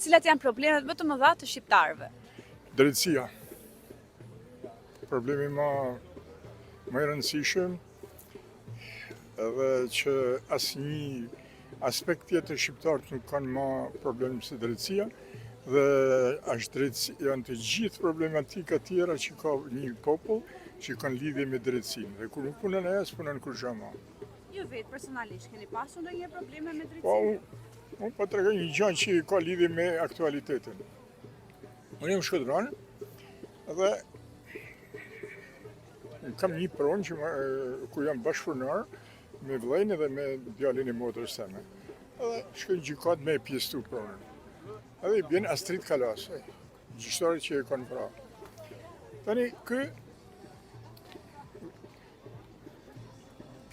cilat janë problemet më të mëdha të shqiptarëve? Drejtësia. Problemi më i rëndësishëm edhe që asnjë aspekt tjetër shqiptarët nuk kanë më problem se drejtësia dhe janë të gjithë problematika tjera që ka një popull që kanë lidhje me drejtësinë. Dhe kur nuk punon ajo, s'punon kurrë më. Ju vetë personalisht keni pasur ndonjë probleme me Po, drejtsinë? unë po tregoj një gjë që ka lidhje me aktualitetin. Unë jam shkodran dhe kam një pronë ku jam bashkëpunar me vllajën dhe me djalin e motrës seme. Edhe shkoj në gjykat me pjesëtu pronën. Edhe i bjen Astrid Kalasaj, gjyqtari që e kanë pra. Tani,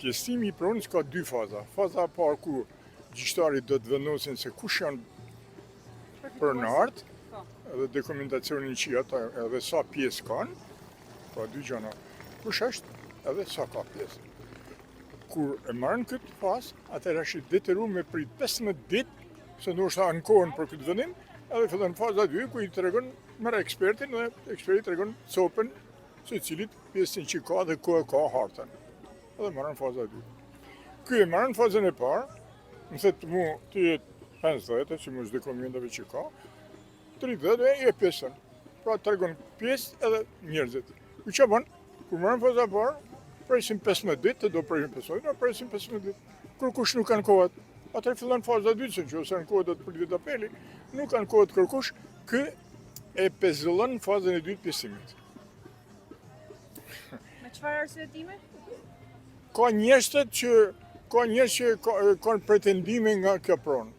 pjesëtimi i pronës ka dy faza. Faza e parë ku gjyqtari do të vendosin se kush janë pronarët, edhe dokumentacionin që ata edhe sa pjesë kanë, ka dy gjëra. Kush është edhe sa ka pjesë. Kur e marrën këtë fazë, atëherë është detyruar me prit 15 ditë, se ndoshta ankohen për këtë vendim, edhe fillon faza 2 ku i tregon merr ekspertin dhe eksperti tregon copën se cilit pjesën që ka dhe ku e ka hartën. Edhe marrën faza 2. Ky e marrën fazën e parë, më thotë mu ti je 50, që më çdo komendave që ka, 30 e pjesën. Pra tregon pjesë edhe njerëzit. Ku që bën? Kur marrën faza e parë, presim 15 ditë, do presim 15 ditë, presim 15 ditë. Kur kush nuk ankohet, atëherë fillon faza 2, se nëse ankohet do të pritet apeli, nuk ankohet kërkush, kë e pezëllon fazën e dytë pjesimit. Me çfarë arsyetime? Ka njerëz që kanë pretendime nga kjo pronë.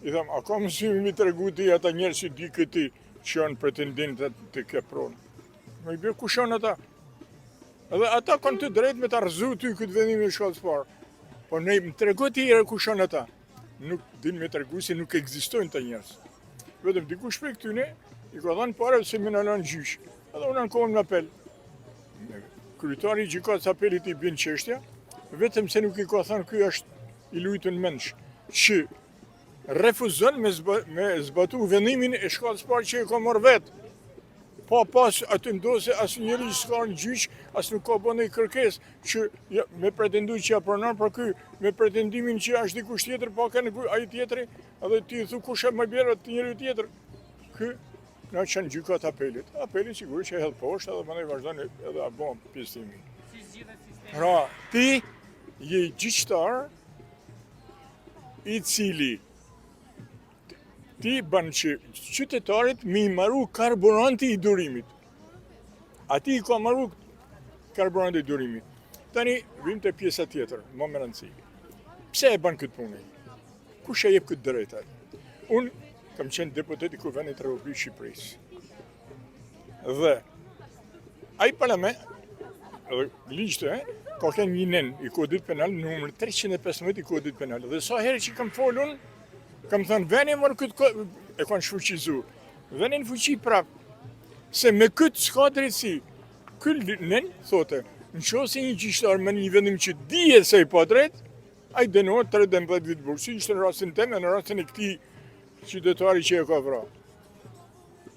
I them, a ka mësimi mi tregu ti ata njerëz që di këti që janë pretendentë të kjo pronë? Më i bie kush janë ata? Edhe ata kanë të drejtë me të arzu ty këtë vendim në shkallës parë. Po ne më tregu ti kush janë ata? Nuk din me tregu se nuk ekzistojnë të njerëz. Vetëm dikush prej këtyne i ka dhënë parë se më na lënë gjyq. Edhe unë ankohem në apel. Kryetari i gjykatës apelit i bën çështja, vetëm se nuk i ka thënë ky është i luajtur mendsh, që refuzon me zbatu vendimin e shkallës parë që e ka marrë vetë. Pa pas aty ndose asnjëri s'ka në gjyq, as nuk ka bënë kërkesë që me pretendu që ja pranon për ky, me pretendimin që është dikush tjetër, pa kanë ai tjetri, edhe ti thu kush e më bjerë atë njeriu tjetër. Ky na çon gjykat apelit. Apeli sigurisht që e hedh poshtë edhe mandej vazhdon edhe bën pjesëtimin. Pra, ti je gjyqtar i cili ti bën që qytetarit me i marru karburanti i durimit. Ati i ka marru karburanti i durimit. Tani, vim të pjesa tjetër, më më rëndësi. Pse e bën këtë punë? Kush e jep këtë drejtë? Unë kam qenë deputet i Kuvendit të Republikës Shqipërisë. Dhe ai parlament, ligjtë, ka kënë një nen i kodit penal, numër 315 i kodit penal. Dhe sa herë që kam folun, kam thënë, veni mërë këtë e kanë shfuqizu. Veni në fuqi prapë. Se me këtë s'ka drejtësi. Këtë nen, thote, në qoftë një gjyqtar me një vendim që dihet se i pa drejt, ai dënohet 13 vit burg. Si ishte në rastin tim, në rastin e këtij qytetari që e ka vra.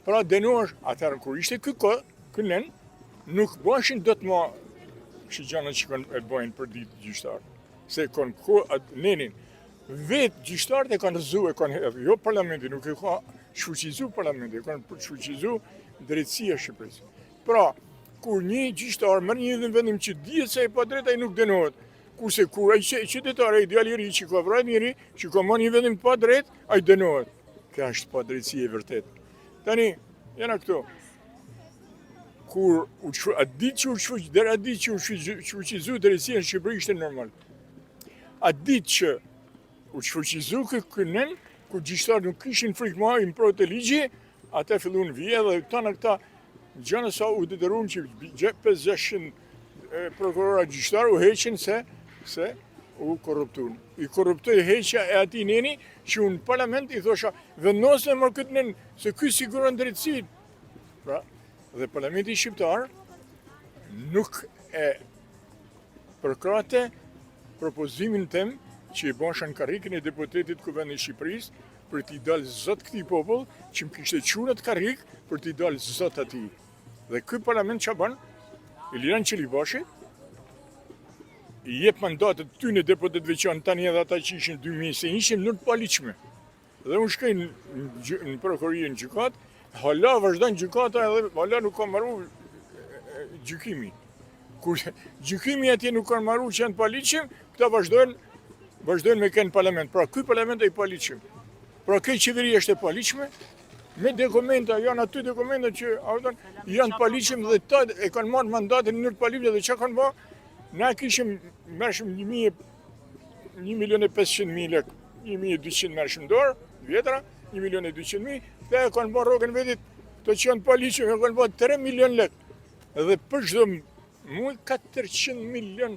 Pra dënohesh, atëherë kur ishte ky nen, nuk bëshin dot më gjëra që kanë e bëjnë për ditë gjyqtar. Se kanë nenin. Vetë gjyqtarët e kanë rëzu, jo parlamenti, nuk e ka shfuqizu parlamenti, e kanë shfuqizu drejtësia Shqipërisë. Pra, kur një gjyqtar merr një vendim që dihet se e pa drejt, ai nuk dënohet. Kurse kur ai qytetari, djali i ri që ka vrarë njëri, që ka marrë një vendim pa drejt, ai dënohet. Kjo është pa drejtësi e vërtet. Tani, jena këto. Kur a ditë që u shfuqizu drejtësia në Shqipëri ishte normal. A ditë që u shfuqizu kënen, kur gjyqtarët nuk kishin frikë më i mprojtë e ligji, atë fillun vije dhe tëna këta gjënë sa u detyruan që 500-600 prokurora gjyqtarë u heqin se u korruptuan. I korruptoi heqja e atij neni që unë në parlament i thosha vendos me marr këtë nen se ky siguron drejtësinë. Pra, dhe parlamenti shqiptar nuk e përkrahte propozimin tim që i bëshën karrikën e deputetit Kuvendit Shqipërisë për t'i dalë zot këtij popull që më kishte qurë të karrik për t'i dalë zot atij. Dhe ky parlament ç'a bën? Iliran Qelibashi i jep mandatet tyne deputet veçanë tani edhe ata që ishin 2021 ishin në të paligjshme. Dhe unë shkoj në prokurorinë në gjykat, hala vazhdon gjykata edhe hala nuk ka marrë gjykimi. Kur gjykimi atje nuk kanë marrë që janë të paligjshëm, këta vazhdojnë me kënë parlament. Pra ky parlament është i paligjshëm. Pra kjo qeveri është e paligjshme, me dokumenta, janë aty dokumenta që janë të paligjshëm dhe ta e kanë marrë mandatin në të paligjshme dhe çka kanë bë? Na kishim mërshëm 1.500.000 lek, 1.200 mërshëm dorë, vjetra, 1.200.000, dhe e kanë bërë rogën vetit të që janë paligjshëm, e kanë bërë 3 milion lek. Dhe për çdo muaj 400 milion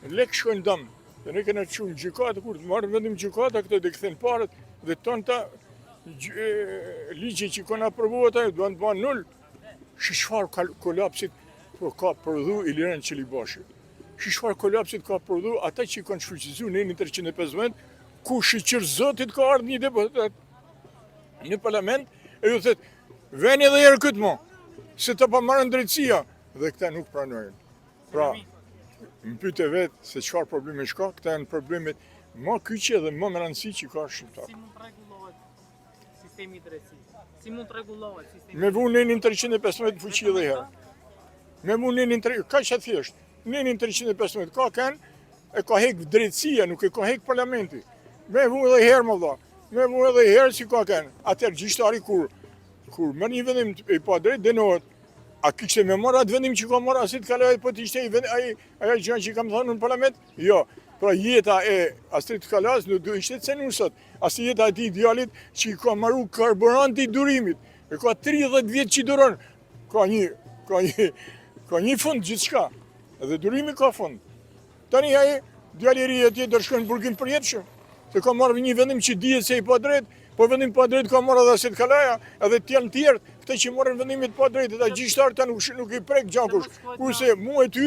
lek shkojnë dëm. Dhe ne kena çuar në gjykatë, kur të marrë vendim gjykata, këto dhe këthen parët, dhe tonta ligje që kanë aprovuar ata duan të bëhen nul. Çfarë kolapsit ka prodhu Iliran Qelibashi. Çfarë kolapsit ka prodhu ata që kanë shfuqizuar në 315, ku shiqër zotit ka ardhur një deputet në parlament e ju thotë veni edhe herë këtë mo, se të pa marrën drejtësia, dhe këta nuk pranojnë. Pra, më pyete vetë se çfarë probleme ka, këta janë problemet më kyçe dhe më me rëndësi që ka shqiptar. Si mund të rregullohet sistemi i drejtësisë? Si mund të rregullohet sistemi? Me vunin 315 fuqi edhe herë. Me vunin ka që thjesht. Nenin 315 ka kanë, e ka hek drejtësia, nuk e ka hek parlamenti. Me vu edhe herë më dha. Me vu edhe herë si ka kanë. Atëherë gjyqtari kur merr një vendim i pa drejt dënohet. A kishte me marrë atë vendim që ka marrë asit kalaj, po të ishte ajo gjë që kam thënë në parlament? Jo. Pra jeta e Astrid Kalas nuk do ishte cenur sot. As jeta e atij djalit që ka marrë karburanti i durimit. E ka 30 vjet që duron. Ka një fund gjithçka. Edhe durimi ka fund. Tani ai djali i ri atje do shkon në burgim përjetshëm. Se ka marrë një vendim që dihet se i pa drejt, po vendim pa drejt ka marrë edhe Astrid Kalaja, edhe të janë tjerë, këta që marrin vendimit pa drejt, ata gjyqtarët nuk i prek gjakush. Kurse mua e ty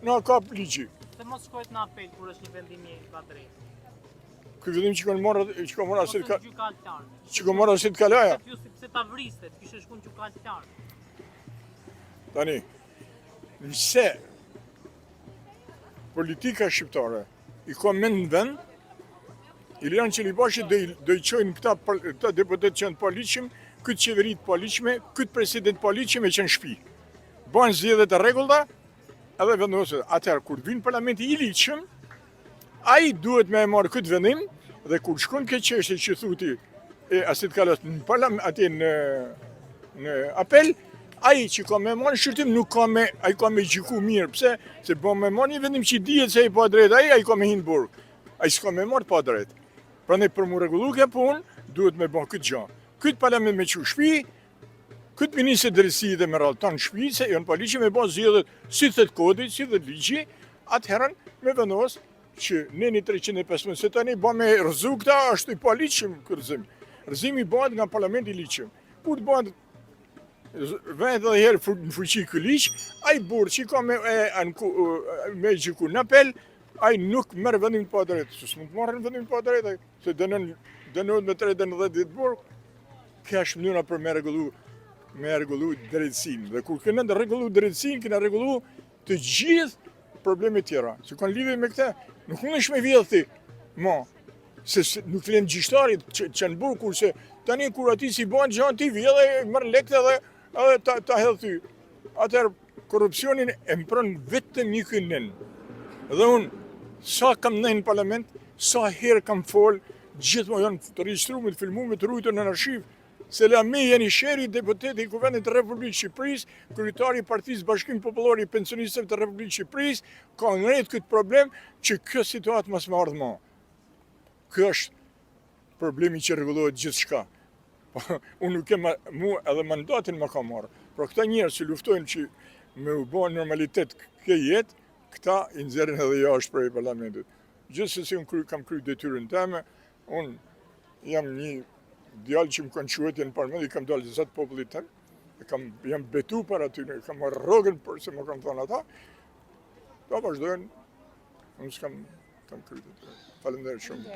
na kap ligji. Se mos shkohet në apel kur është një vendim i pa drejt. Ky vendim që ka marrë Astrid Kalaja. Gjykatlar. Që ka marrë Astrid Kalaja. Pse ta vriste, kishte shkuar gjykatlar. Tani, nëse politika shqiptare i ka mend në vend, Iliran Qelibashi do i çojnë këta deputet që janë të paligjshëm, këtë qeveri të paligjshme, këtë president paligjshëm e që në shtëpi. Bën zgjedhje të rregullta, edhe vendoset. Atëherë kur vjen parlamenti i ligjshëm, ai duhet me marrë këtë vendim dhe kur shkon kjo çështje që thuti e Astrid Kalas në parlament atje në apel, ai që ka me marrë shërtim nuk ka me, ai ka me gjyku mirë. Pse? Se bën me marrë një vendim që dihet se i pa drejt ai ka me hinë burg. Ai s'ka me marrë pa drejt. Prandaj për mu rregullu kjo punë, duhet me bën këtë gjë. Këtë parlament me çu shtëpi, këtë ministër drejtësi dhe me ralltan shtëpi, se janë paligjshëm me bën zgjedhjet si thet kodi, si thet ligji, atëherën me vendos që neni 315 se tani bën me rrezu këta është i paligjshëm ky rrezim. Rrezimi bëhet nga parlamenti i ligjshëm. Kur të bëhet vend edhe herë në fuqi ky ligj, ai burr që ka me gjyku në apel, ai nuk merr vendim pa drejt. S'mund të marrë vendim pa drejt, se dënohet me 30 ditë burg. Kjo është mënyra për me rregullu drejtësinë. Dhe kur kena të rregullu drejtësinë, kena rregullu të gjithë problemet tjera. Që kanë lidhje me këtë, nuk mundesh me vjedhti, se nuk të lënë gjyqtarit që në burg, kurse tani kur ati si bën gjë ti vjedhe, merr lekë edhe ta hedh ty. Atëherë korrupsionin e mpron vetëm një kynen. Dhe unë sa kam në parlament, sa herë kam fol, gjithmonë janë të regjistruar, të filmuar, të ruajtur në arshiv. Selami Jeni Sheri, deputeti i Kuvendit të Republikës Shqipërisë, kryetari i Partisë Bashkim Popullor i Pensionistëve të Republikës Shqipërisë, ka ngritur këtë problem që kjo situatë mos më ardhë më. Ky është problemi që rregullohet gjithçka. Unë nuk kem mua edhe mandatin më ka marrë. Por këta njerëz që luftojnë që me u bën normalitet kjo jetë, këta i nxjerrin edhe jashtë prej parlamentit. Gjithsesi unë kam kryer detyrën time, unë jam një djalë që më kanë quajtur në parlament, i kam dalë zot popullit tim, jam betu para tyre, kam marrë rrogën për se më kanë thënë ata. Do vazhdojnë, unë s'kam kryer detyrën. Faleminderit shumë.